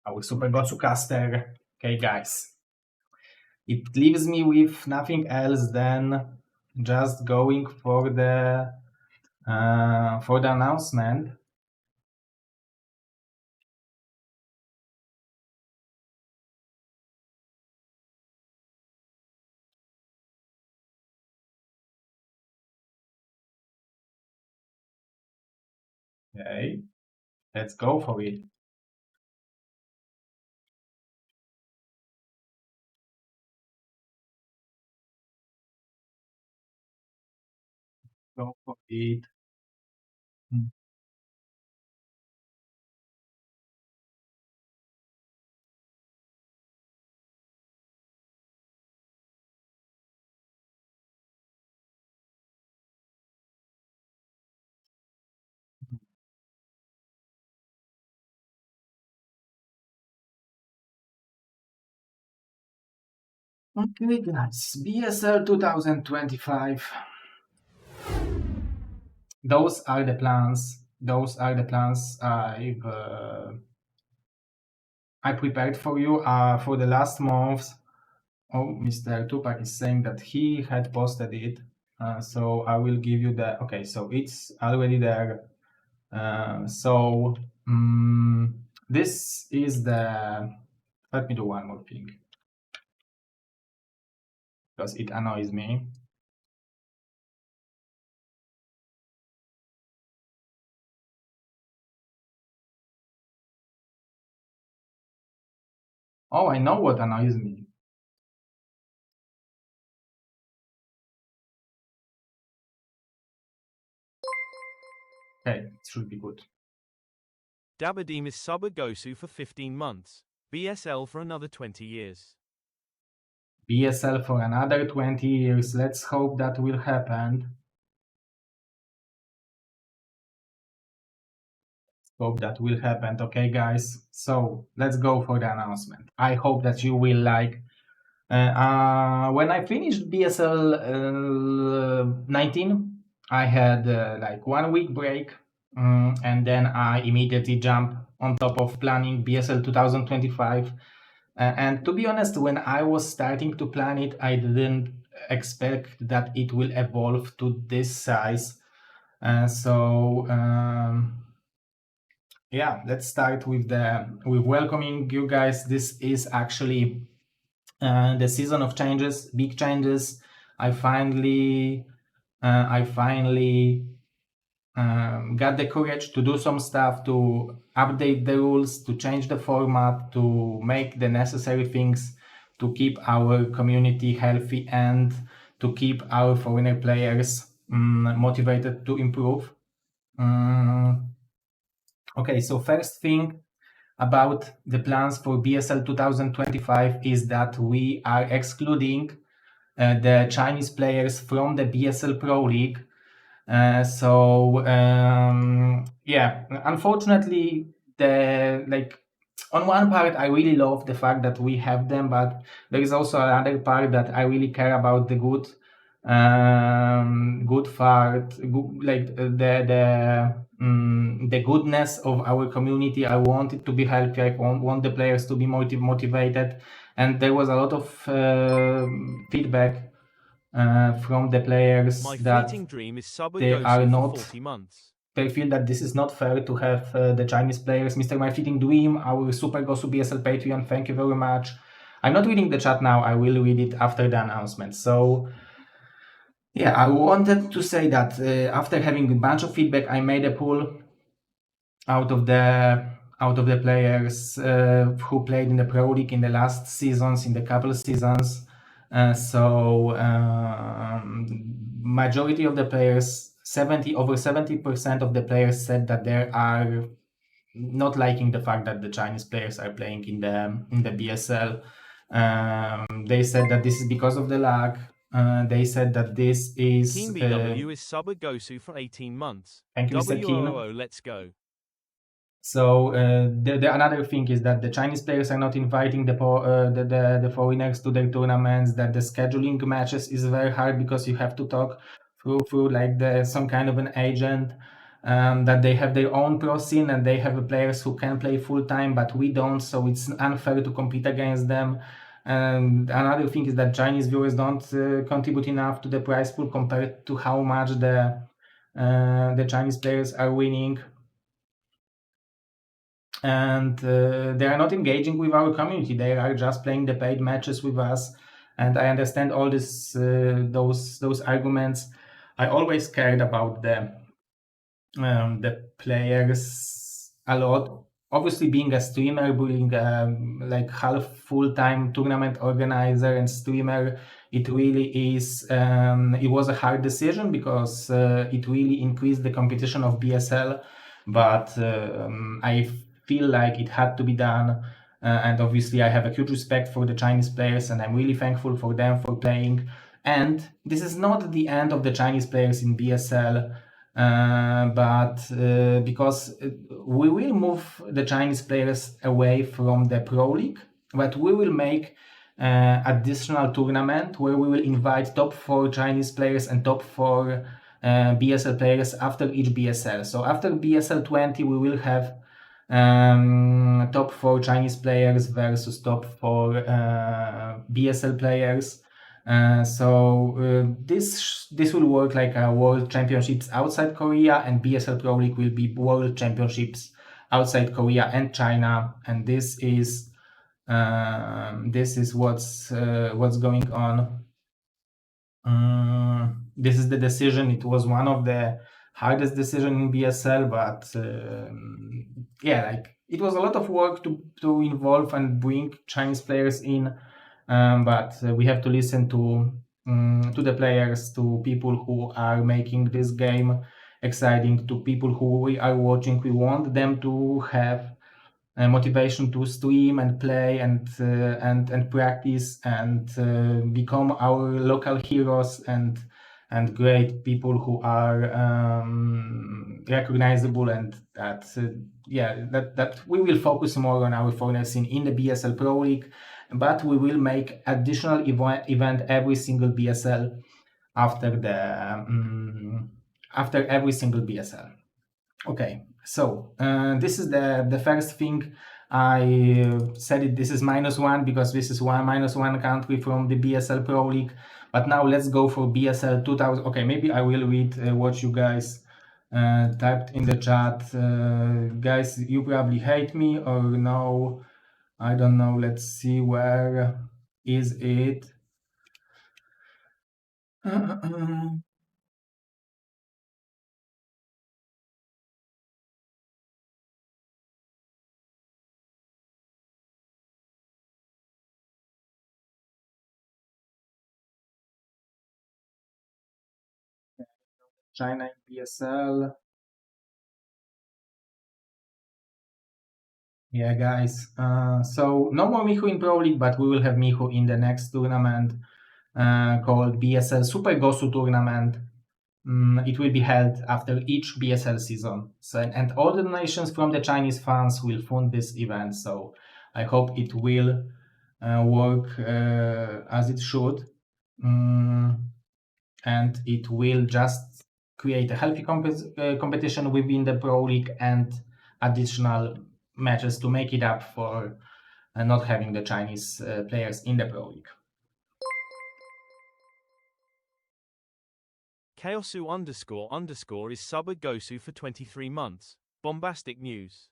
our Super Gosu caster. Okay, guys. It leaves me with nothing else than just going for the announcement. Okay, let's go for it. Go for it. Okay, guys, BSL 2025. Those are the plans. Those are the plans I prepared for you for the last month. Oh, Mr. Tupac is saying that he had posted it. So I will give you the, okay, so it's already there. This is the, let me do one more thing, because it annoys me. Oh, I know what annoys me. Okay, it should be good. Dawid is Super Gosu for 15 months. BSL for another 20 years. BSL for another 20 years. Let's hope that will happen. Hope that will happen. Okay, guys. So let's go for the announcement. I hope that you will like. When I finished BSL 19, I had like 1 week break, and then I immediately jumped on top of planning BSL 2025. And to be honest, when I was starting to plan it, I didn't expect that it will evolve to this size. Yeah, let's start with welcoming you guys. This is actually the season of changes, big changes. I finally got the courage to do some stuff, to update the rules, to change the format, to make the necessary things to keep our community healthy and to keep our foreigner players motivated to improve. Okay, so first thing about the plans for BSL 2025 is that we are excluding the Chinese players from the BSL Pro League. Yeah, unfortunately, on one part, I really love the fact that we have them, but there is also another part that I really care about the good part, the goodness of our community. I want it to be healthy. I want the players to be motivated, and there was a lot of feedback from the players that dream is Super they Gosu are for not 40 months. They feel that this is not fair to have the Chinese players. Mr. My Fleeting Dream, our Super Gosu BSL Patreon, thank you very much. I'm not reading the chat now. I will read it after the announcement. So, yeah, I wanted to say that after having a bunch of feedback, I made a poll out of the players who played in the Pro League in the last seasons, in the couple seasons. Majority of the players, over 70% of the players said that they are not liking the fact that the Chinese players are playing in the BSL. They said that this is because of the lag. They said that this is. Team BW is Super Gosu for 18 months. Thank you, Mr. Keen. WOO, let's go. So the another thing is that the Chinese players are not inviting the foreigners to their tournaments. That the scheduling matches is very hard because you have to talk through like some kind of an agent. that they have their own pro scene and they have players who can play full time, but we don't, so it's unfair to compete against them. And another thing is that Chinese viewers don't contribute enough to the prize pool compared to how much the Chinese players are winning. And they are not engaging with our community. They are just playing the paid matches with us. And I understand all this, those arguments. I always cared about the players a lot. Obviously, being a streamer, being like half full-time tournament organizer and streamer, it really is. It was a hard decision because it really increased the competition of BSL, but I feel like it had to be done. And obviously, I have a huge respect for the Chinese players, and I'm really thankful for them for playing. And this is not the end of the Chinese players in BSL. But because we will move the Chinese players away from the Pro League, but we will make additional tournament where we will invite top 4 Chinese players and top 4 BSL players after each BSL. So after BSL 20, we will have top 4 Chinese players versus top 4 BSL players. This will work like a World Championships outside Korea, and BSL Pro League will be World Championships outside Korea and China, and this is what's going on. This is the decision. It was one of the hardest decisions in BSL, but yeah, like it was a lot of work to involve and bring Chinese players in. But we have to listen to the players, to people who are making this game exciting, to people who we are watching. We want them to have motivation to stream and play and practice and become our local heroes and great people who are recognizable, and that that we will focus more on our foreigner scene in the BSL Pro League, but we will make additional event every single BSL after every single BSL. Okay, so this is the first thing. I said it. This is -1 because this is -1 country from the BSL Pro League. But now let's go for BSL 2000. Okay, maybe I will read what you guys typed in the chat. Guys, you probably hate me or no. I don't know. Let's see, where is it? China in BSL. Yeah, guys. So no more Mihu in Pro League, but we will have Mihu in the next tournament called BSL Super Gosu Tournament. It will be held after each BSL season. So, and all the donations from the Chinese fans will fund this event. So I hope it will work as it should. And it will just create a healthy competition within the Pro League and additional matches to make it up for not having the Chinese players in the Pro League. Chaosu__ is sub Gosu for 23 months. Bombastic news.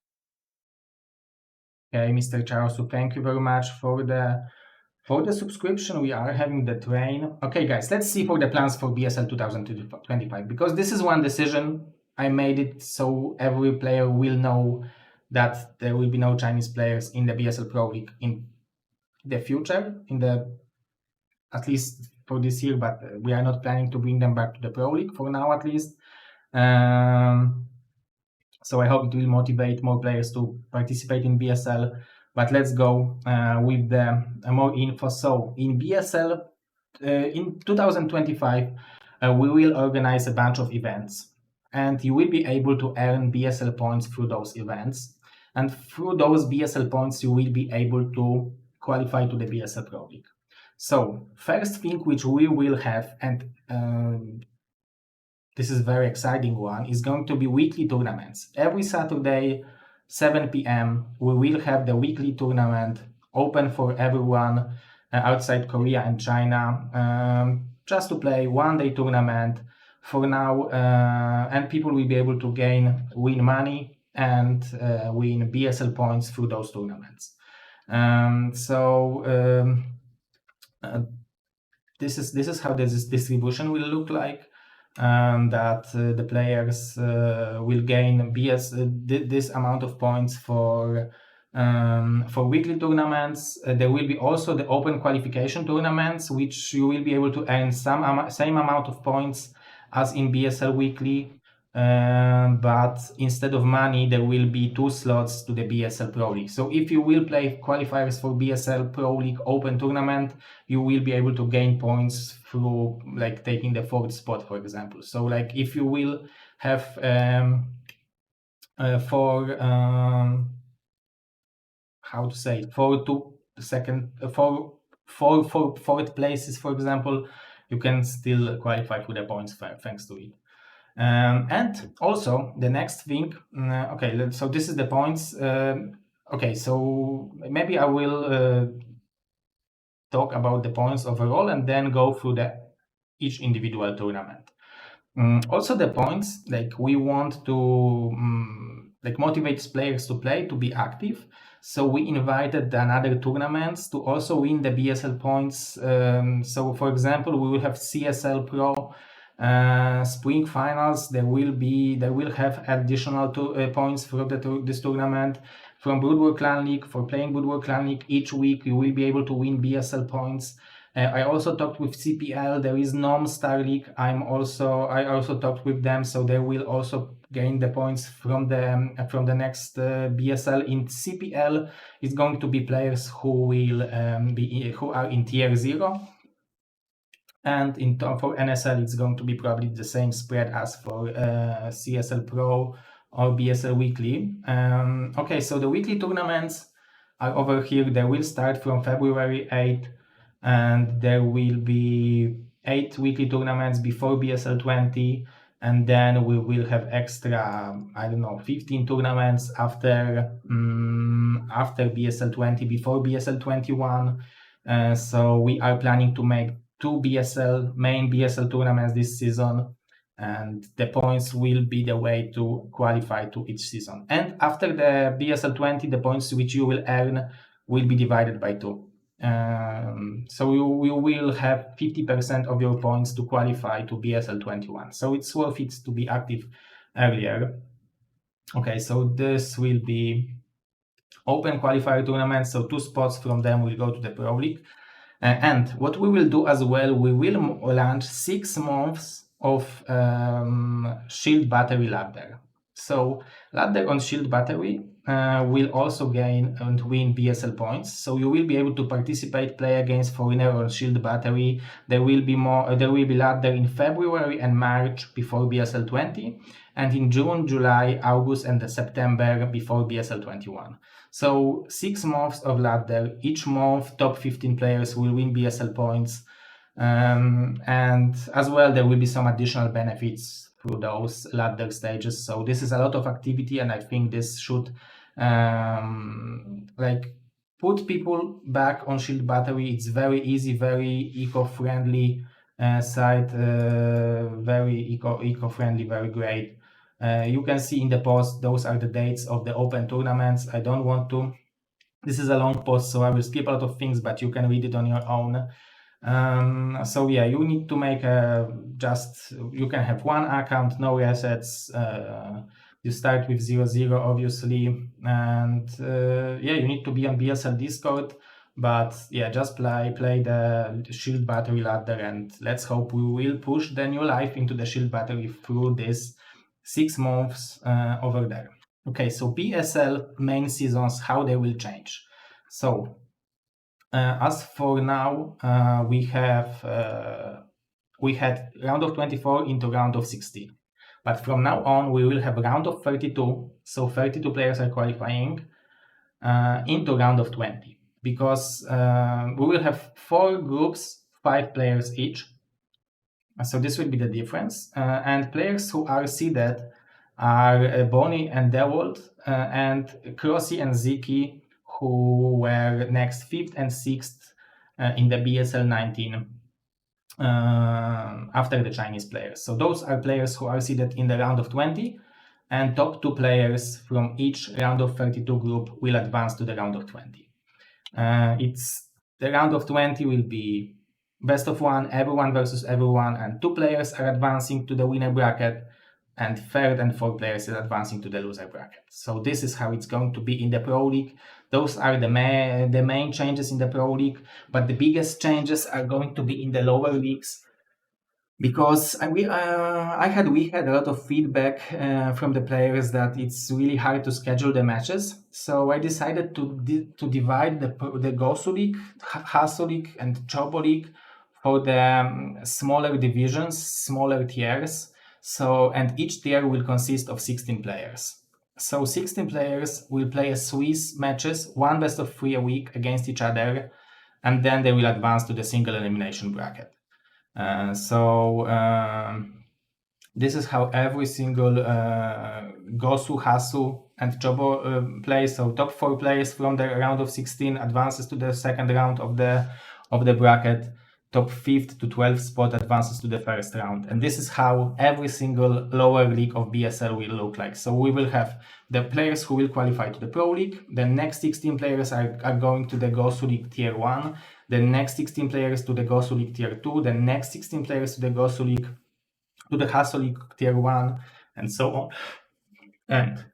Okay, Mr. Chaosu, thank you very much for the subscription. We are having the train. Okay, guys, let's see for the plans for BSL 2025, because this is one decision. I made it so every player will know that there will be no Chinese players in the BSL Pro League in the future, at least for this year, but we are not planning to bring them back to the Pro League for now, at least. So I hope it will motivate more players to participate in BSL. But let's go with the more info. So in BSL, in 2025, we will organize a bunch of events, and you will be able to earn BSL points through those events. And through those BSL points, you will be able to qualify to the BSL Pro League. So first thing which we will have, and this is a very exciting one, is going to be weekly tournaments. Every Saturday, 7 p.m., we will have the weekly tournament open for everyone outside Korea and China, just to play one-day tournament for now, and people will be able to win money and win BSL points through those tournaments. This is how this distribution will look like. That the players will gain this amount of points for weekly tournaments. There will be also the open qualification tournaments, which you will be able to earn same amount of points as in BSL weekly, but instead of money, there will be 2 slots to the BSL Pro League. So if you will play qualifiers for BSL Pro League Open Tournament, you will be able to gain points through like taking the 4th spot, for example. So like if you will have fourth places, for example, you can still qualify for the points thanks to it. And also the next thing, okay, so this is the points. Okay, so maybe I will talk about the points overall and then go through each individual tournament. Also the points, like we want to like motivate players to play, to be active. So we invited another tournaments to also win the BSL points. So for example, we will have CSL Pro spring finals. They will have additional points for this tournament. From BroodWar Clan League, for playing BroodWar Clan League, each week you will be able to win BSL points. I also talked with CPL. There is NOM Star League. I also talked with them, so they will also gain the points from the next BSL. In CPL, it's going to be players who are in tier 0. And for NSL, it's going to be probably the same spread as for CSL Pro or BSL Weekly. Okay, so the weekly tournaments are over here. They will start from February 8th, and there will be 8 weekly tournaments before BSL 20, and then we will have extra, 15 tournaments after BSL 20, before BSL 21. So we are planning to make 2 main BSL tournaments this season, and the points will be the way to qualify to each season. And after the BSL 20, the points which you will earn will be divided by 2. So you will have 50% of your points to qualify to BSL 21. So it's worth it to be active earlier. Okay, so this will be open qualifier tournaments. So 2 spots from them will go to the Pro League. And what we will do as well, we will launch 6 months of Shield Battery Ladder. So Ladder on Shield Battery will also gain and win BSL points. So you will be able to participate, play against Foreigner on Shield Battery. There will be Ladder in February and March before BSL 20, and in June, July, August, and September before BSL 21. So 6 months of ladder. Each month, top 15 players will win BSL points. And as well, there will be some additional benefits through those ladder stages. So this is a lot of activity, and I think this should put people back on Shield Battery. It's very easy, very eco-friendly site, very eco-friendly, very great. You can see in the post, those are the dates of the open tournaments. I don't want to. This is a long post, so I will skip a lot of things, but you can read it on your own. So yeah, you need to make you can have 1 account, no resets. You start with 0-0, obviously. And yeah, you need to be on BSL Discord. But yeah, just play the Shield Battery ladder, and let's hope we will push the new life into the Shield Battery through this 6 months over there. Okay, so BSL main seasons, how they will change. So as for now, we had round of 24 into round of 16. But from now on, we will have round of 32. So 32 players are qualifying into round of 20. Because we will have 4 groups, 5 players each. So this will be the difference. And players who are seeded are Bonnie and Dawid, and Crossy and Ziki, who were next 5th and 6th in the BSL 19 after the Chinese players. So those are players who are seeded in the round of 20, and top 2 players from each round of 32 group will advance to the round of 20. It's the round of 20 will be best of 1, everyone versus everyone, and 2 players are advancing to the winner bracket, and 3rd and 4th players are advancing to the loser bracket. So this is how it's going to be in the Pro League. Those are the main changes in the Pro League, but the biggest changes are going to be in the lower leagues, because we had a lot of feedback from the players that it's really hard to schedule the matches. So I decided to divide the Gosu League, Hasu League, and Chobo League for the smaller divisions, smaller tiers. So, and each tier will consist of 16 players. So 16 players will play a Swiss matches, 1 best of 3 a week against each other, and then they will advance to the single elimination bracket. This is how every single Gosu, Hasu, and Chobo plays. So top 4 players from the round of 16 advances to the second round of the bracket. Top 5th to 12th spot advances to the first round. And this is how every single lower league of BSL will look like. So we will have the players who will qualify to the Pro League. The next 16 players are going to the Gosu League Tier 1. The next 16 players to the Gosu League Tier 2. The next 16 players to the Gosu League, to the Hasu League Tier 1, and so on. And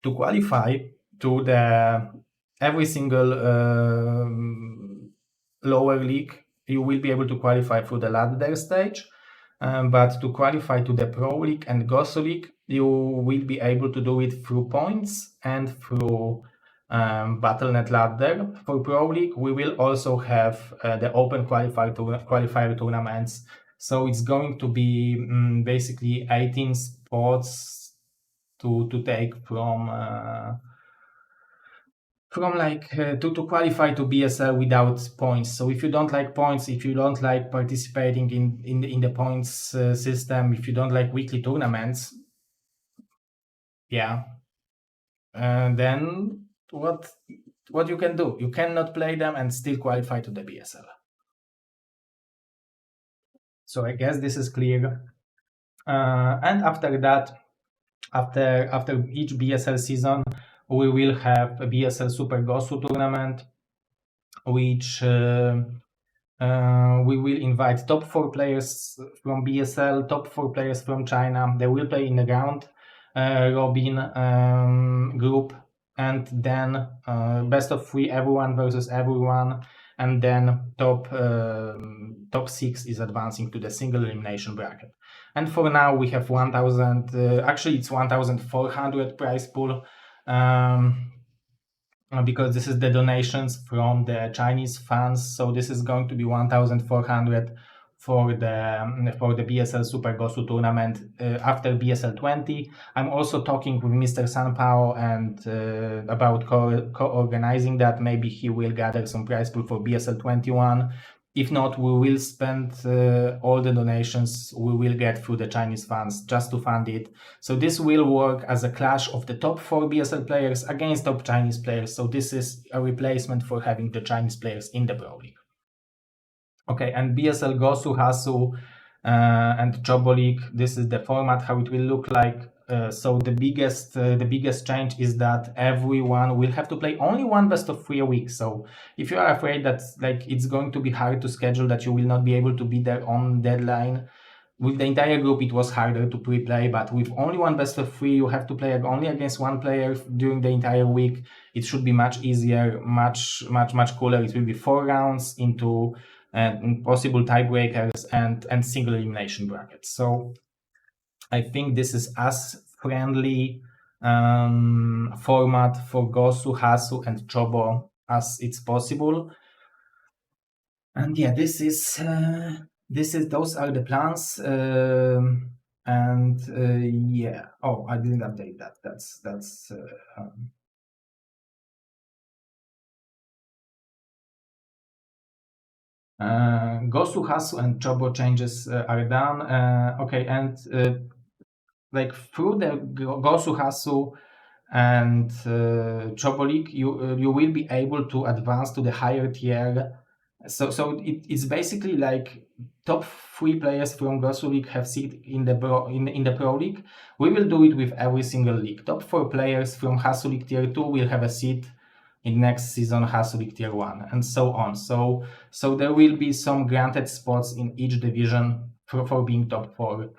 to qualify to the every single lower league, you will be able to qualify through the ladder stage, but to qualify to the Pro League and Gosu League, you will be able to do it through points and through Battle.net ladder. For Pro League, we will also have the open qualifier tournaments. So it's going to be basically 18 spots to take to qualify to BSL without points. So if you don't like points, if you don't like participating in the points system, if you don't like weekly tournaments, yeah, then what you can do? You cannot play them and still qualify to the BSL. So I guess this is clear. And after that, after each BSL season, we will have a BSL Super Gosu tournament, which we will invite top 4 players from BSL, top 4 players from China. They will play in the round robin group, and then best of 3, everyone versus everyone, and then top 6 is advancing to the single elimination bracket. And for now we have 1,000. Actually, it's 1,400 prize pool. Because this is the donations from the Chinese fans, so this is going to be 1,400 for the BSL Super Gosu tournament after BSL 20. I'm also talking with Mr. Sanpao and about co-organizing that. Maybe he will gather some prize pool for BSL 21. If not, we will spend all the donations we will get through the Chinese fans just to fund it. So this will work as a clash of the top 4 BSL players against top Chinese players. So this is a replacement for having the Chinese players in the Pro League. Okay, and BSL Gosu, Hasu, and Chobo League, this is the format, how it will look like. So the biggest change is that everyone will have to play only 1 best of 3 a week. So if you are afraid that it's going to be hard to schedule, that you will not be able to be there on deadline, with the entire group it was harder to pre-play, but with only 1 best of 3, you have to play only against 1 player during the entire week. It should be much easier, much cooler. It will be 4 rounds into possible tiebreakers and single elimination brackets. So I think this is as friendly format for Gosu, Hasu, and Chobo as it's possible. And yeah, those are the plans. Yeah. Oh, I didn't update that. That's Gosu, Hasu, and Chobo changes are done. Okay, and like through the Gosu, Hasu, and Chobo League, you will be able to advance to the higher tier. So it's basically like top 3 players from Gosu League have seat in the Pro League. We will do it with every single league. Top 4 players from Hasu League Tier 2 will have a seat in next season Hasu League Tier 1, and so on. So there will be some granted spots in each division for being top 4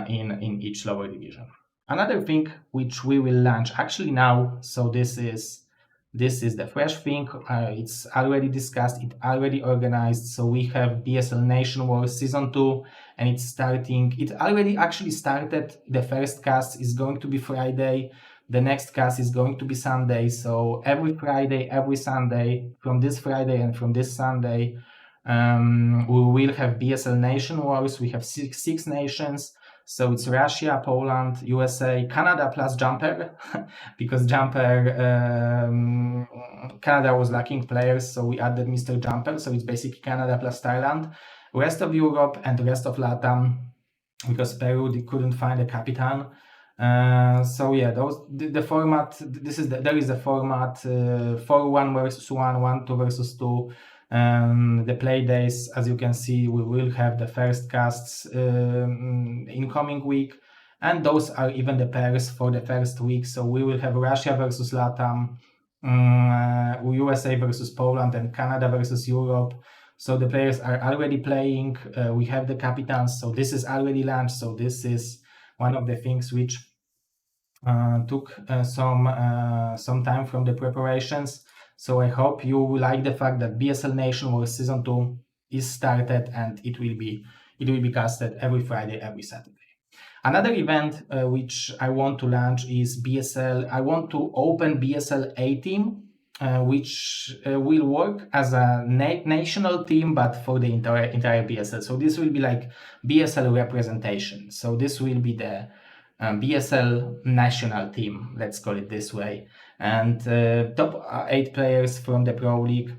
in each lower division. Another thing which we will launch actually now, so this is the fresh thing, it's already discussed, it's already organized, so we have BSL Nation Wars Season 2, and it's starting, it already actually started. The first cast is going to be Friday, the next cast is going to be Sunday, so every Friday, every Sunday, from this Friday and from this Sunday, we will have BSL Nation Wars. We have six nations. So it's Russia, Poland, USA, Canada plus Jumper, because Jumper, Canada was lacking players, so we added Mr. Jumper. So it's basically Canada plus Thailand, rest of Europe and the rest of Latam, because Peru couldn't find a Capitan. So yeah, the format. There is a format 4-1 versus 1, 1-2 versus 2. The play days, as you can see, we will have the first casts in coming week, and those are even the pairs for the first week. So we will have Russia versus Latam, USA versus Poland, and Canada versus Europe. So the players are already playing. We have the captains, so this is already launched. So this is one of the things which took some time from the preparations. So I hope you like the fact that BSL Nation Wars Season 2 is started, and it will be casted every Friday, every Saturday. Another event which I want to launch is BSL. I want to open BSL A team, which will work as a national team, but for the entire BSL. So this will be like BSL representation. So this will be the BSL national team, let's call it this way, and top 8 players from the Pro League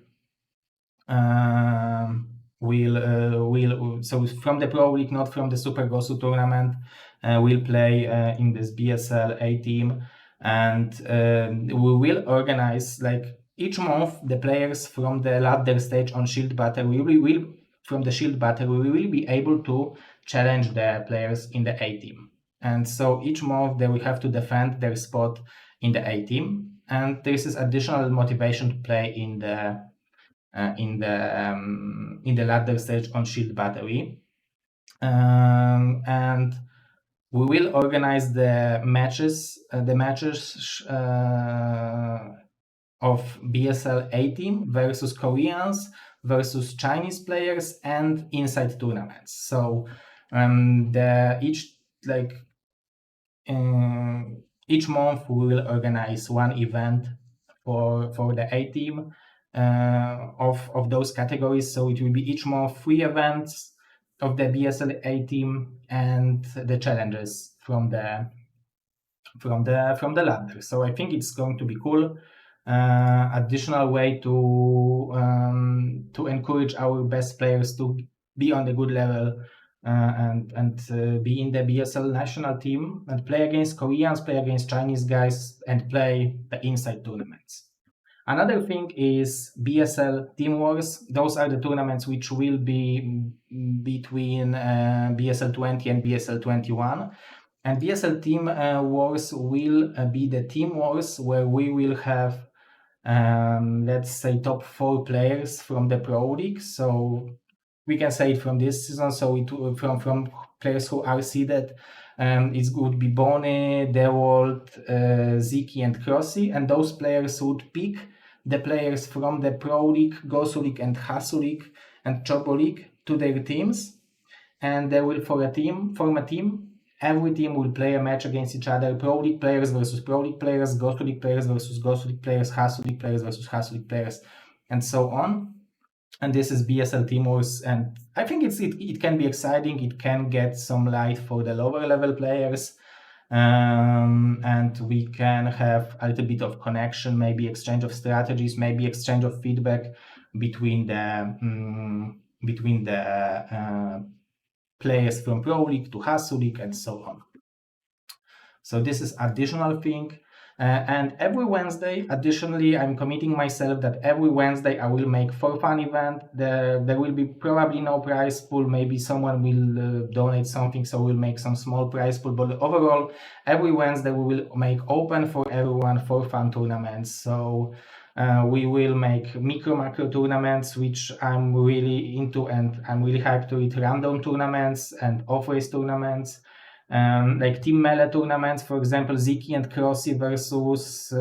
will so from the Pro League, not from the Super Gosu tournament, will play in this BSL A team, and we will organize like each month the players from the ladder stage on Shield Battle. From the Shield Battle we will be able to challenge the players in the A team. And so each month they will have to defend their spot in the A team, and this is additional motivation to play in the ladder stage on Shield Battery. And we will organize the matches of BSL A team versus Koreans versus Chinese players and inside tournaments. So each month we will organize one event for the A team of those categories. So it will be each month 3 events of the BSL A team and the challenges from the ladder. So I think it's going to be cool. Additional way to encourage our best players to be on the good level and be in the BSL national team and play against Koreans, play against Chinese guys, and play the inside tournaments. Another thing is BSL Team Wars. Those are the tournaments which will be between BSL 20 and BSL 21. And BSL Team Wars will be the Team Wars where we will have, let's say, top 4 players from the Pro League. So we can say it from this season. So from players who are seeded, it would be Bonnie, Dawid, Ziki, and Crossy. And those players would pick the players from the Pro League, Gosu League, and Hasu League, and Chobo League to their teams. And they will form a team. Every team will play a match against each other. Pro League players versus Pro League players, Gosu League players versus Gosu League players, Hasu League players versus Hasu League players, and so on. And this is BSL Team Wars, and I think it can be exciting. It can get some light for the lower level players, and we can have a little bit of connection, maybe exchange of strategies, maybe exchange of feedback between the between the players from Pro League to Hasu League and so on. So this is additional thing. And every Wednesday, additionally, I'm committing myself that every Wednesday I will make for fun event. There will be probably no prize pool. Maybe someone will donate something, so we'll make some small prize pool. But overall, every Wednesday we will make open for everyone for fun tournaments. So we will make macro tournaments, which I'm really into, and I'm really hyped to it. Random tournaments and off-race tournaments. Like team melee tournaments, for example, Ziki and Crossy versus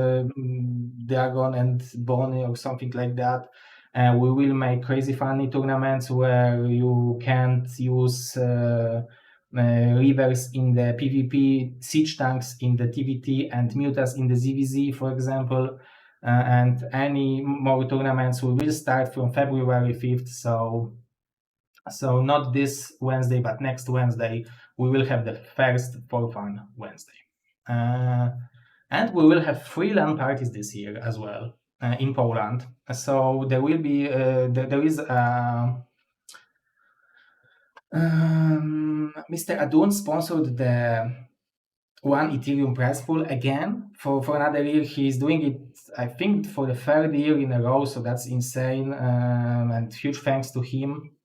Dragon and Bonnie or something like that. We will make crazy funny tournaments where you can't use rivers in the PvP, siege tanks in the TVT, and mutas in the ZVZ, for example. And any more tournaments we will start from February 5th. So not this Wednesday, but next Wednesday, we will have the first for fun Wednesday. And we will have 3 LAN parties this year as well in Poland. So there will be, there is Mr. Adun sponsored the 1 Ethereum prize pool again for another year. He's doing it, I think, for the 3rd year in a row, so that's insane. And huge thanks to him.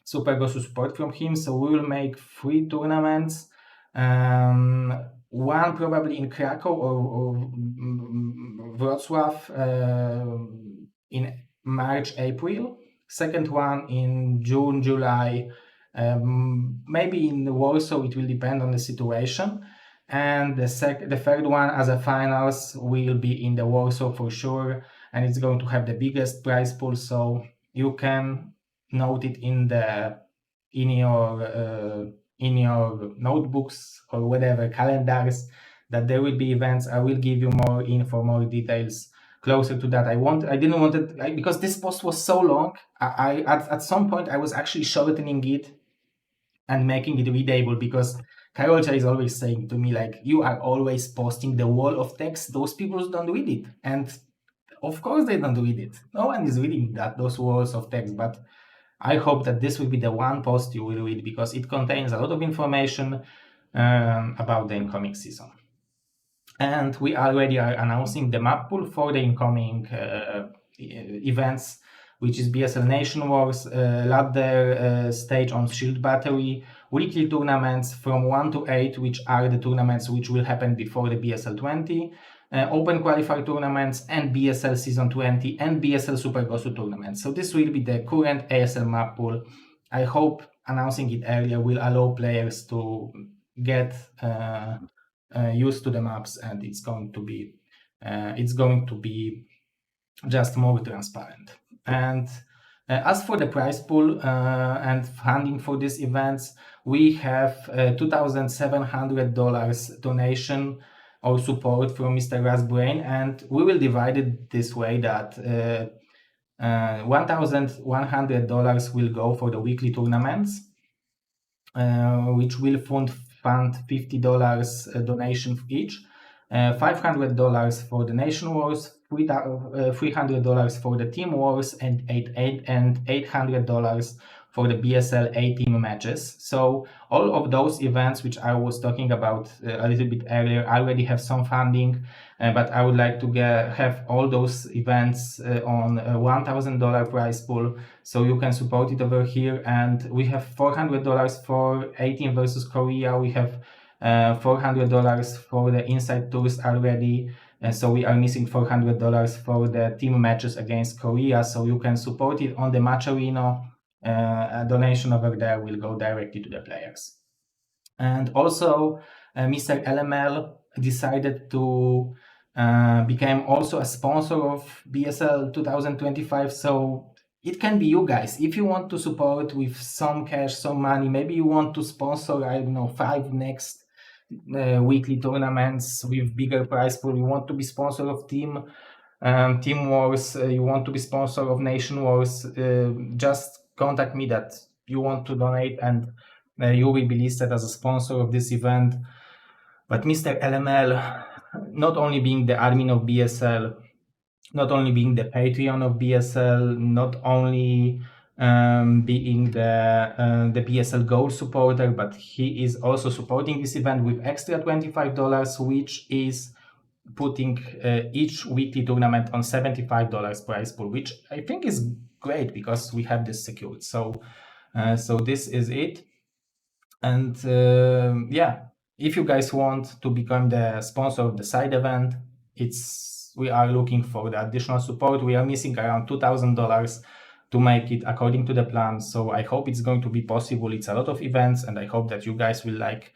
Super go support from him. So we will make 3 tournaments. One probably in Krakow or Wrocław in March, April. Second one in June, July. Maybe in Warsaw, it will depend on the situation. And the 3rd one as a finals will be in the Warsaw for sure. And it's going to have the biggest prize pool. So you can note it in your notebooks or whatever calendars that there will be events. I will give you more info, more details closer to that. I didn't want it because this post was so long. At some point I was actually shortening it and making it readable, because Karolcia is always saying to me, like, you are always posting the wall of text. Those people don't read it. And of course they don't read it. No one is reading those walls of text, but I hope that this will be the one post you will read, because it contains a lot of information about the incoming season. And we already are announcing the map pool for the incoming events, which is BSL Nation Wars, ladder stage on Shield Battery, weekly tournaments from 1 to 8, which are the tournaments which will happen before the BSL 20, Open Qualifier tournaments, and BSL Season 20, and BSL Super Gosu tournaments. So this will be the current ASL map pool. I hope announcing it earlier will allow players to get used to the maps, and it's going to be just more transparent. And as for the prize pool and funding for these events, we have $2,700 donation or support from Mr. Rasbrain, and we will divide it this way that $1,100 will go for the weekly tournaments, which will fund $50 donation each, $500 for the Nation Wars, $300 for the Team Wars, and $800 for the BSL A-team matches. So all of those events which I was talking about a little bit earlier already have some funding, but I would like to have all those events on a $1,000 prize pool, so you can support it over here. And we have $400 for A-team versus Korea. We have $400 for the Inside Tours already. And so we are missing $400 for the team matches against Korea. So you can support it on the Match Arena. A donation over there will go directly to the players. And also, Mr. LML decided to become also a sponsor of BSL 2025. So it can be you guys. If you want to support with some cash, some money, maybe you want to sponsor, I don't know, 5 next weekly tournaments with bigger prize pool. You want to be sponsor of Team Wars. You want to be sponsor of Nation Wars. Just contact me that you want to donate, and you will be listed as a sponsor of this event. But Mr. LML, not only being the admin of BSL, not only being the Patreon of BSL, not only being the BSL Gold supporter, but he is also supporting this event with extra $25, which is putting each weekly tournament on $75 prize pool, which I think is great because we have this secured. So this is it. And yeah, if you guys want to become the sponsor of the side event, we are looking for the additional support. We are missing around $2,000 to make it according to the plan. So I hope it's going to be possible. It's a lot of events, and I hope that you guys will like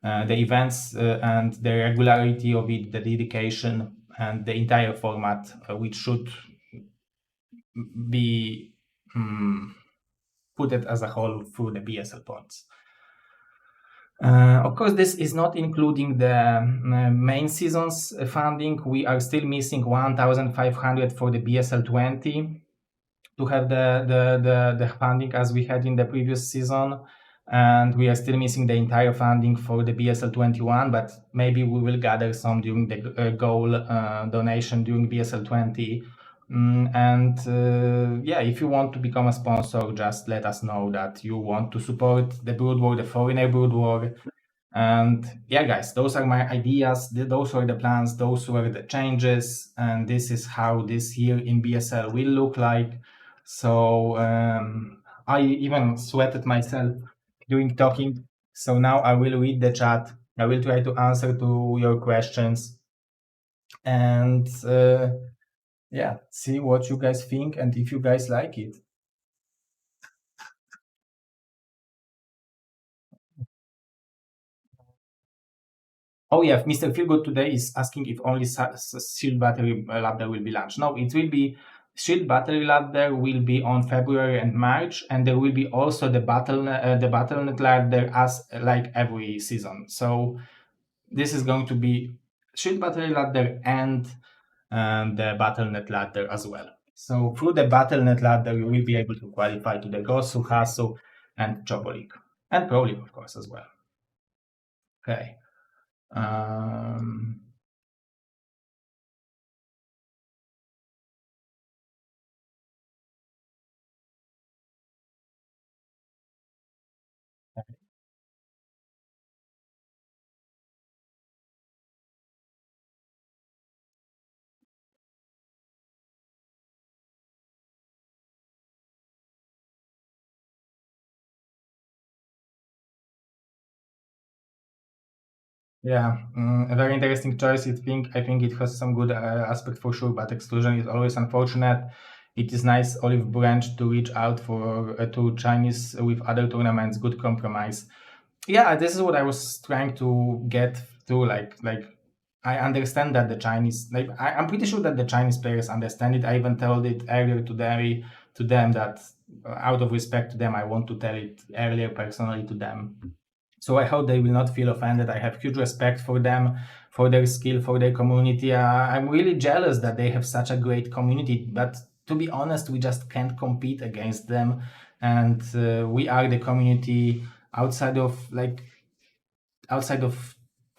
the events and the regularity of it, the dedication, and the entire format, which should be put it as a whole through the BSL points. Of course, this is not including the main season's funding. We are still missing 1,500 for the BSL 20 to have the funding as we had in the previous season. And we are still missing the entire funding for the BSL 21, but maybe we will gather some during the goal donation during BSL 20. Yeah, if you want to become a sponsor, just let us know that you want to support the BroodWar, the foreigner BroodWar. And yeah, guys, those are my ideas. Those were the plans. Those were the changes. And this is how this year in BSL will look like. So I even sweated myself doing talking. So now I will read the chat. I will try to answer to your questions. And yeah, see what you guys think and if you guys like it. Oh yeah, Mr. Feelgood today is asking if only Shield Battery Ladder will be launched. No, it will be Shield Battery Ladder will be on February and March, and there will be also the Battle.net Ladder as like every season. So this is going to be Shield Battery Ladder and the Battle.net Ladder as well. So through the Battle.net Ladder, you will be able to qualify to the Gosu, Hasu, and Chobo League, and Pro League, of course, as well. Okay. Yeah, a very interesting choice. I think it has some good aspect for sure, but exclusion is always unfortunate. It is nice Olive Branch to reach out for to Chinese with other tournaments. Good compromise. Yeah, this is what I was trying to get through. Like I understand that the Chinese, like I'm pretty sure that the Chinese players understand it. I even told it earlier today to them that out of respect to them, I want to tell it earlier personally to them. So I hope they will not feel offended. I have huge respect for them, for their skill, for their community. I'm really jealous that they have such a great community. But to be honest, we just can't compete against them. And we are the community outside of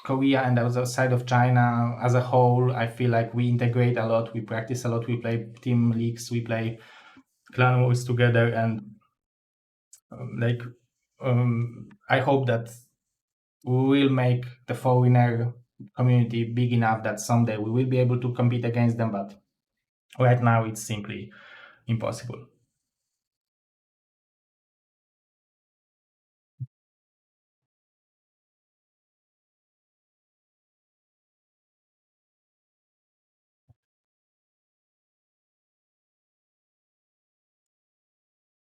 Korea and outside of China as a whole. I feel like we integrate a lot. We practice a lot. We play team leagues. We play clan wars together. And I hope that we will make the foreigner community big enough that someday we will be able to compete against them, but right now it's simply impossible.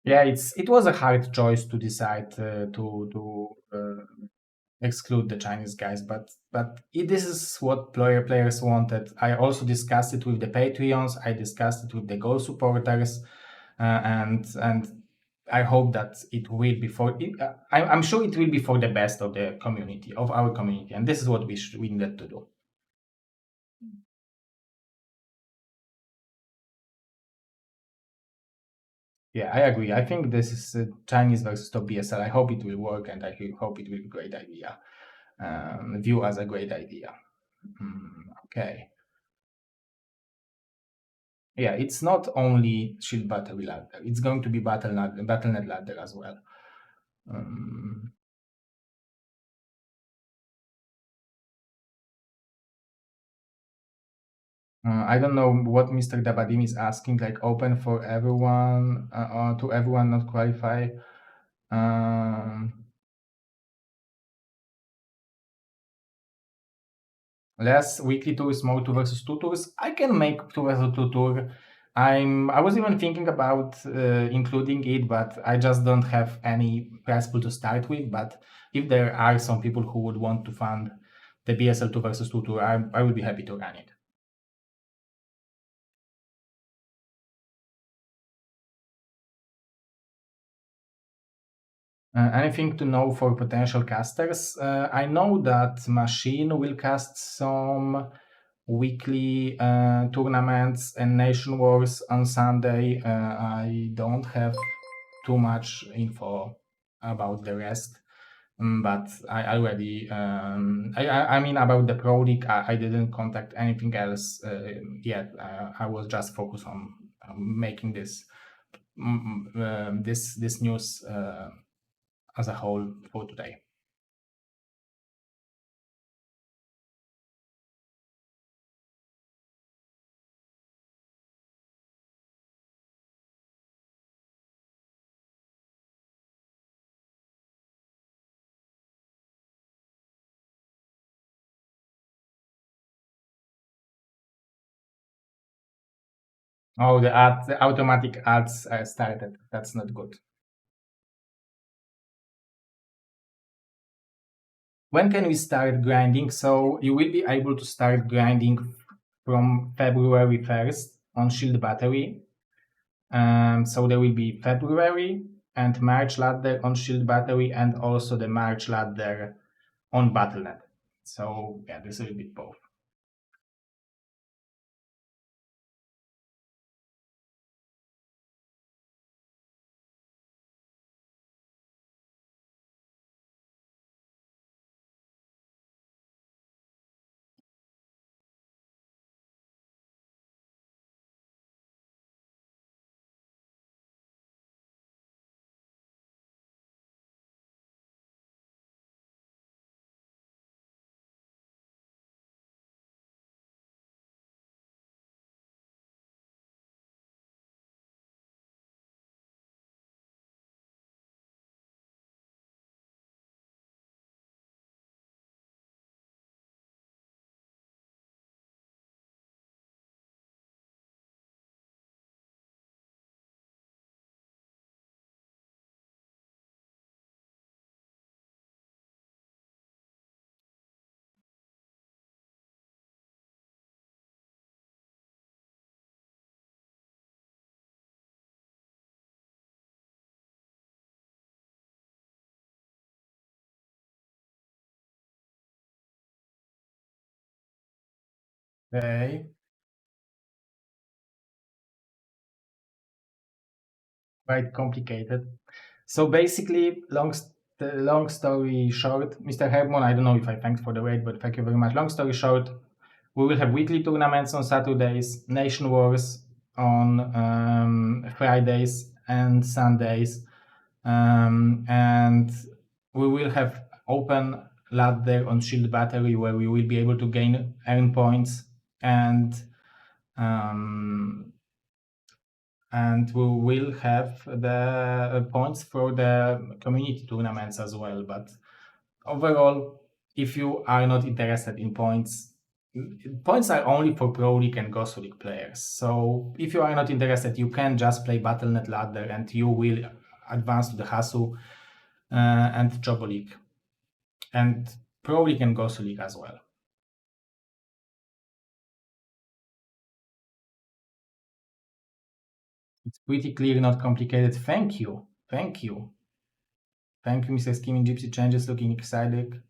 Yeah, it was a hard choice to decide to exclude the Chinese guys, but this is what players wanted. I also discussed it with the Patreons. I discussed it with the Goal supporters, and I hope that it will be I'm sure it will be for the best of the community, of our community, and this is what we needed to do. Yeah, I agree. I think this is Chinese versus top BSL. I hope it will work, and I hope it will be a great idea. View as a great idea. Okay. Yeah, it's not only Shield Battery ladder. It's going to be Battle.net ladder as well. I don't know what Mr. Dabadim is asking, like open for everyone, or to everyone not qualify. Less weekly tours, more 2 versus 2 tours. I can make 2 versus 2 tour. I was even thinking about including it, but I just don't have any prize pool to start with. But if there are some people who would want to fund the BSL 2 versus 2 tour, I would be happy to run it. Anything to know for potential casters? I know that Machine will cast some weekly tournaments and Nation Wars on Sunday. I don't have too much info about the rest, but I already, I mean, about the Pro League, I didn't contact anything else yet. I was just focused on making this this news as a whole for today. Oh, the automatic ads started. That's not good. When can we start grinding? So you will be able to start grinding from February 1st on Shield Battery. So there will be February and March ladder on Shield Battery, and also the March ladder on Battle.net. So yeah, this will be both. Okay, quite complicated. So basically, long story short, Mr. Hermon, I don't know if I thanked for the raid, but thank you very much. Long story short, we will have weekly tournaments on Saturdays, Nation Wars on Fridays and Sundays, and we will have open ladder on Shield Battery where we will be able to earn points, and we will have the points for the community tournaments as well. But overall, if you are not interested in points, points are only for Pro League and Gosu League players. So if you are not interested, you can just play Battle.net ladder and you will advance to the Hasu and Jobo League and Pro League and Gosu League as well. It's pretty clear, not complicated. Thank you. Thank you. Thank you, Mr. Skimming Gypsy Changes, looking excited.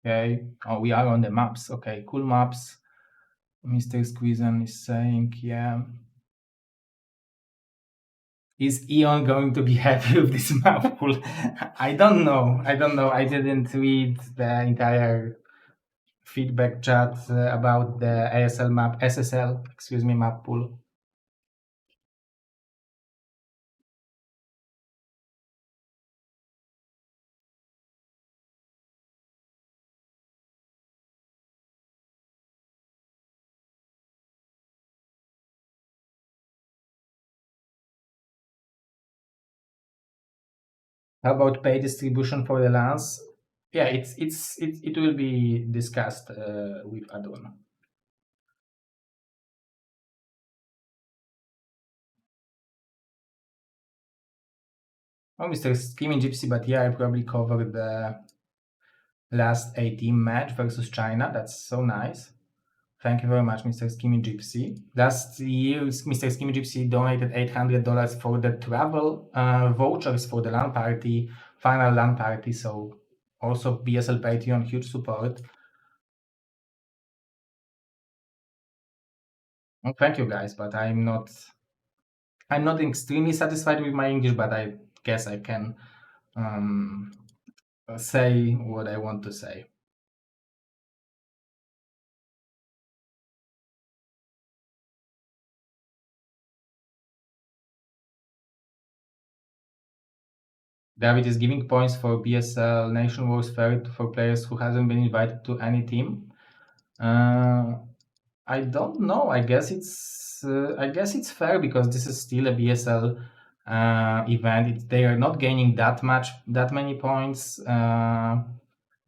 Okay. Oh, we are on the maps. Okay, cool maps. Mr. Squeezen is saying, yeah. Is Eon going to be happy with this map pool? I don't know. I didn't read the entire feedback chat about the ASL map, SSL, excuse me, map pool. How about pay distribution for the lands? Yeah, it will be discussed with Adon. Oh, Mr. Scheming Gypsy, but yeah, I probably covered the last 18 match versus China. That's so nice. Thank you very much, Mr. Scheming Gypsy. Last year, Mr. Scheming Gypsy donated $800 for the travel vouchers for the LAN party, final LAN party. So also BSL Patreon, huge support. Oh, thank you guys, but I'm not extremely satisfied with my English, but I guess I can say what I want to say. Dawid is giving points for BSL Nation Wars fair for players who hasn't been invited to any team. I don't know. I guess it's fair because this is still a BSL event. They are not gaining that many points,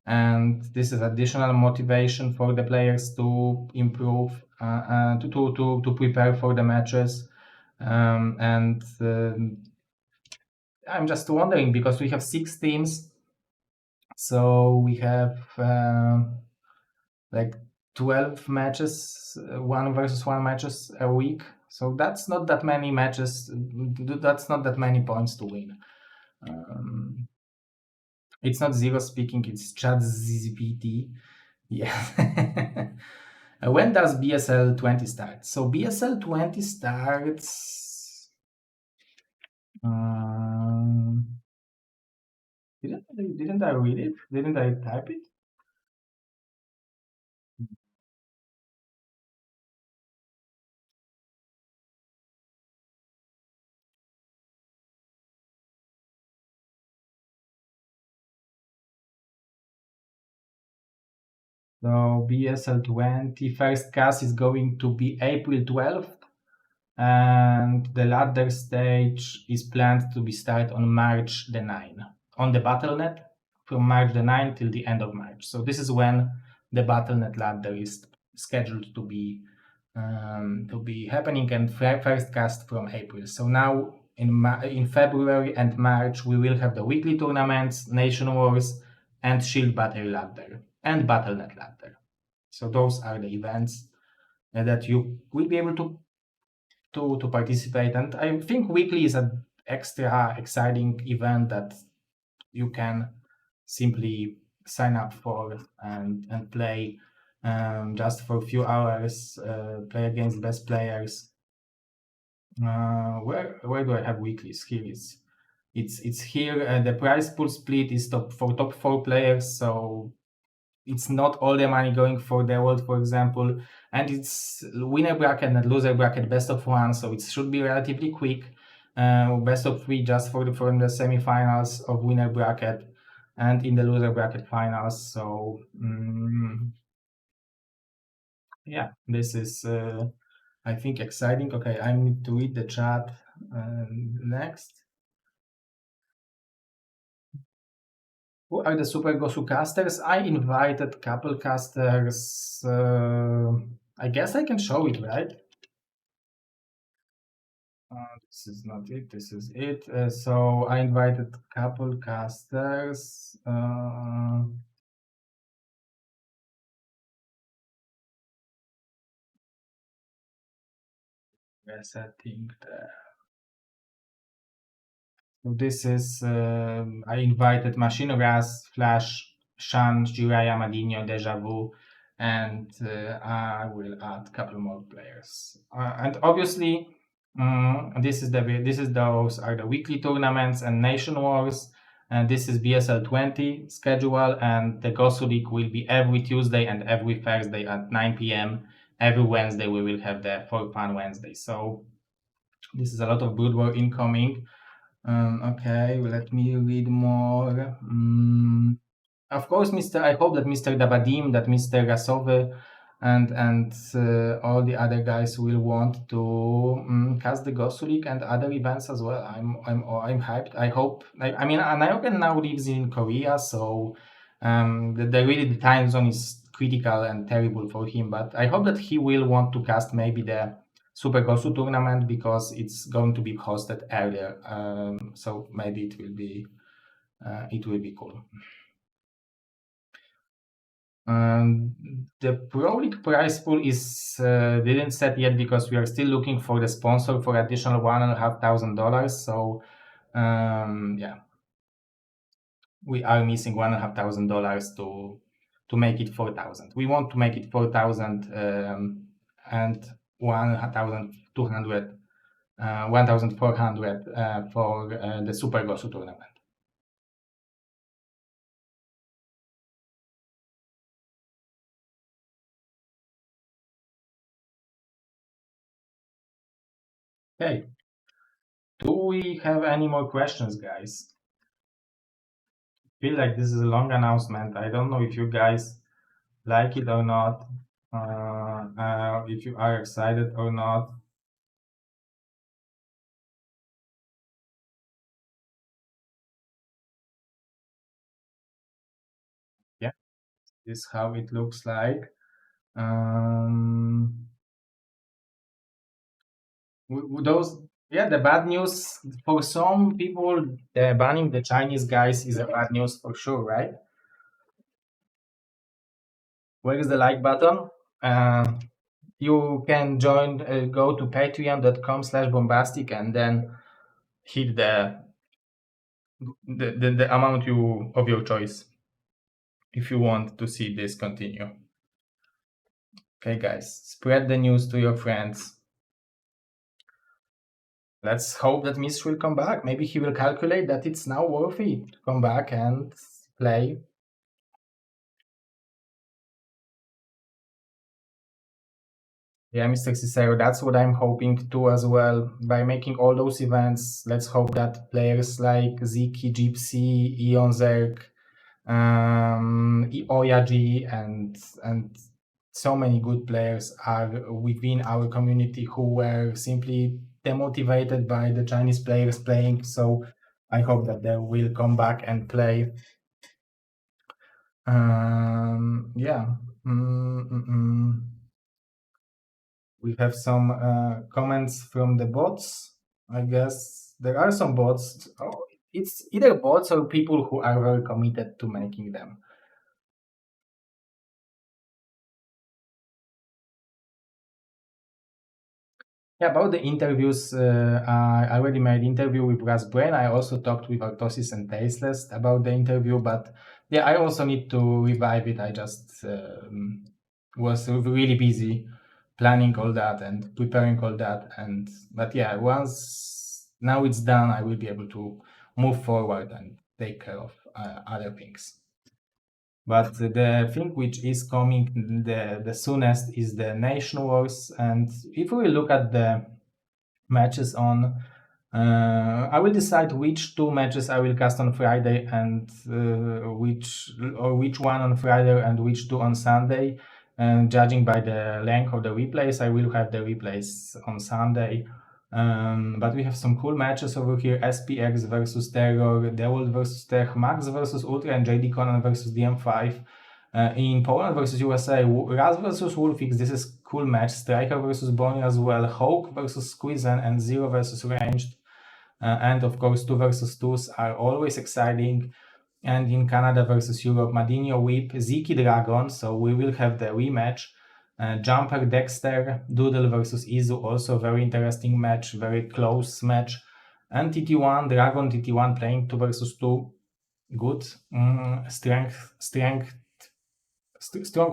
and this is additional motivation for the players to improve, to prepare for the matches, and I'm just wondering because we have 6 teams, so we have like 12 matches, 1 versus 1 matches a week. So that's not that many matches. That's not that many points to win. It's not Zero speaking. It's ZZZero. Yeah. When does BSL 20 start? So BSL 20 starts. Didn't I read it? Didn't I type it? So BSL 20 first cast is going to be April 12th, and the ladder stage is planned to be start on March the 9th on the Battle.net from March the 9th till the end of March. So this is when the Battle.net ladder is scheduled to be happening, and first cast from April. So now in February and March we will have the weekly tournaments, Nation Wars, and Shield Battle ladder and Battle.net ladder. So those are the events that you will be able to participate. And I think weekly is an extra exciting event that you can simply sign up for and play just for a few hours, play against best players. Where do I have weeklies? Here it's here. The prize pool split is top 4 players, so it's not all the money going for the world, for example, and it's winner bracket and loser bracket best of 1, so it should be relatively quick. Best of 3 just for the semifinals of winner bracket and in the loser bracket finals. So yeah, this is I think exciting. Okay, I need to read the chat next. Who are the Super Gosu casters? I invited couple casters. I guess I can show it, right? This is not it. This is it. So I invited couple casters. Yes, I think so this is. I invited Machine Ras, Flash, Shan, Jiraiya, Madinho, Deja Vu, and I will add a couple more players. And obviously, This is those are the weekly tournaments and nation wars, and this is BSL 20 schedule, and the Gosu League will be every Tuesday and every Thursday at 9 p.m. Every Wednesday we will have the For Fun Wednesday. So this is a lot of BroodWar incoming. Okay, let me read more. Of course, I hope that Mr. Dabadim, that Mr. Rasowy, and all the other guys will want to cast the Gosu League and other events as well. I'm hyped. I hope. I mean, Nayoken now lives in Korea, so the time zone is critical and terrible for him. But I hope that he will want to cast maybe the Super Gosu tournament because it's going to be hosted earlier. So maybe it will be cool. The Pro League prize pool is didn't set yet because we are still looking for the sponsor for additional $1,500. So yeah, we are missing $1,500 to make it 4,000. We want to make it 4,000 and 1,200, 1,400 for the Super Gosu tournament. Okay. Do we have any more questions, guys? Feel like this is a long announcement. I don't know if you guys like it or not, if you are excited or not. Yeah, this is how it looks like. The bad news for some people, the banning the Chinese guys is a bad news for sure, right? Where is the like button? You can join, go to patreon.com/bombastic and then hit the amount of your choice if you want to see this continue. Okay, guys, spread the news to your friends. Let's hope that Miss will come back. Maybe he will calculate that it's now worthy to come back and play. Yeah, Mr. ZZZero, that's what I'm hoping to as well. By making all those events, let's hope that players like Ziki, Gypsy, Ion Zerk, Oyaji, and so many good players are within our community who were simply demotivated by the Chinese players playing. So I hope that they will come back and play. Yeah. We have some comments from the bots. I guess there are some bots. Oh, it's either bots or people who are very committed to making them. Yeah, about the interviews, I already made interview with Brass Brain. I also talked with Artosis and Tasteless about the interview, but yeah, I also need to revive it. I just was really busy planning all that and preparing all that. But yeah, once now it's done, I will be able to move forward and take care of other things. But the thing which is coming the soonest is the Nation Wars. And if we look at the matches on, I will decide which two matches I will cast on Friday and which one on Friday and which two on Sunday. And judging by the length of the replays, I will have the replays on Sunday. But we have some cool matches over here: SPX versus Terror, Dawid versus Tech, Max versus Ultra, and JD Conan versus DM5. In Poland versus USA, Raz versus Wolfix, this is cool match. Striker versus Bonnie as well. Hawk versus Squeezen, and Zero versus Ranged. And of course, 2 versus 2s are always exciting. And in Canada versus Europe, Madinho Whip, Ziki Dragon, so we will have the rematch. Jumper Dexter, Doodle versus Izu, also very interesting match, very close match. And TT1, Dragon TT1 playing 2 versus 2, good. Strong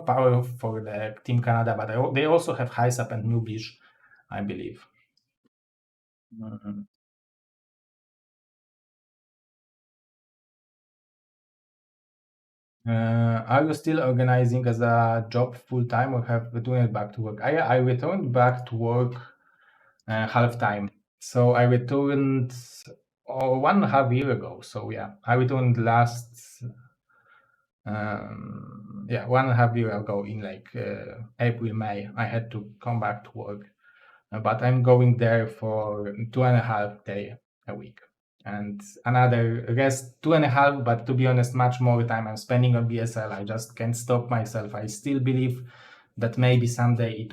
power for the Team Canada, but they also have Heisap and Nubish, I believe. Mhm. Are you still organizing as a job full time or have returned back to work? I returned back to work half time. So I returned 1.5 year ago. So yeah, I returned last 1.5 year ago in like April, May. I had to come back to work, but I'm going there for 2.5 day a week. And another rest 2.5, but to be honest, much more time I'm spending on BSL. I just can't stop myself. I still believe that maybe someday it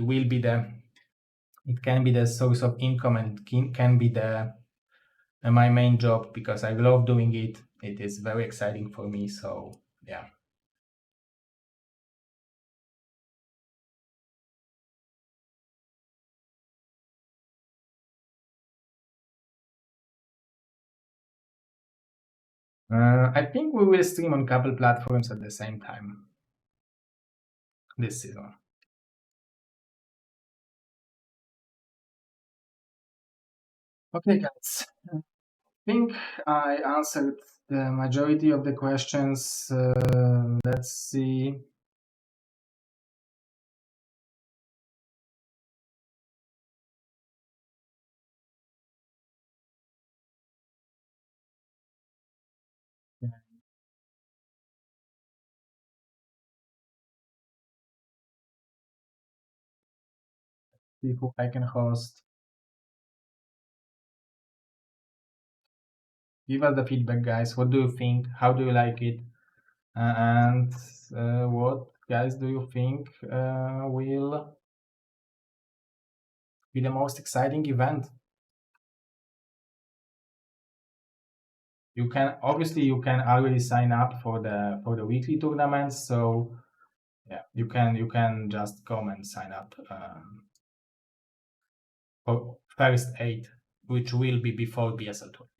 can be the source of income and can be the my main job because I love doing it. It is very exciting for me. So yeah. I think we will stream on couple platforms at the same time this season. Okay, guys. I think I answered the majority of the questions. Let's see. See who I can host. Give us the feedback, guys. What do you think? How do you like it? And what, guys, do you think will be the most exciting event? You can already sign up for the weekly tournaments. So yeah, you can just come and sign up for first 8, which will be before BSL 20.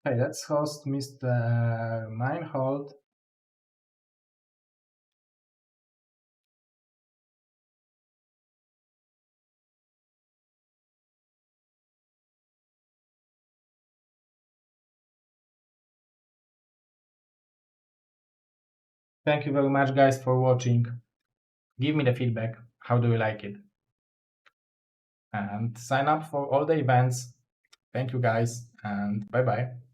Okay, let's host Mr. Meinhold. Thank you very much, guys, for watching. Give me the feedback. How do you like it? And sign up for all the events. Thank you, guys, and bye bye.